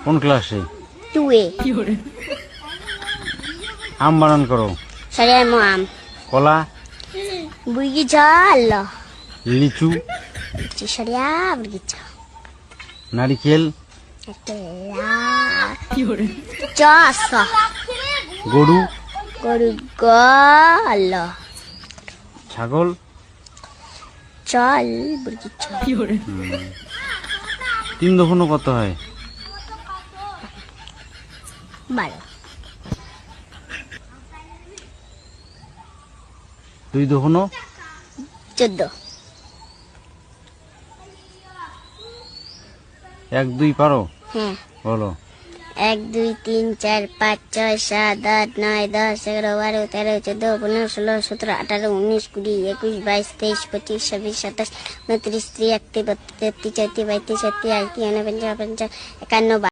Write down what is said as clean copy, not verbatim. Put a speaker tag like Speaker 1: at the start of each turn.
Speaker 1: কোন ক্লাসে?
Speaker 2: 2A।
Speaker 1: আম বানান করো।
Speaker 2: Saya mau am.
Speaker 1: কলা,
Speaker 2: Begitu Allah.
Speaker 1: লিচু,
Speaker 2: Saya begitu.
Speaker 1: নারিকেল,
Speaker 2: Itulah. Jasa.
Speaker 1: গরু,
Speaker 2: Allah.
Speaker 1: ছাগল,
Speaker 2: Chal begitu.
Speaker 1: 3 দোকানো কত হয়?
Speaker 2: 12।
Speaker 1: 2 দোকানো
Speaker 2: 14।
Speaker 1: 1 2 পারো?
Speaker 2: হ্যাঁ।
Speaker 1: বলো।
Speaker 2: 1 2 3 4 5 6 7 8 9 10 11 12 13 14 15 16 17 18 19 20 21 22 23 25 26 27 29 30 31 32 33 34 35 36 37 38 39 50 51 52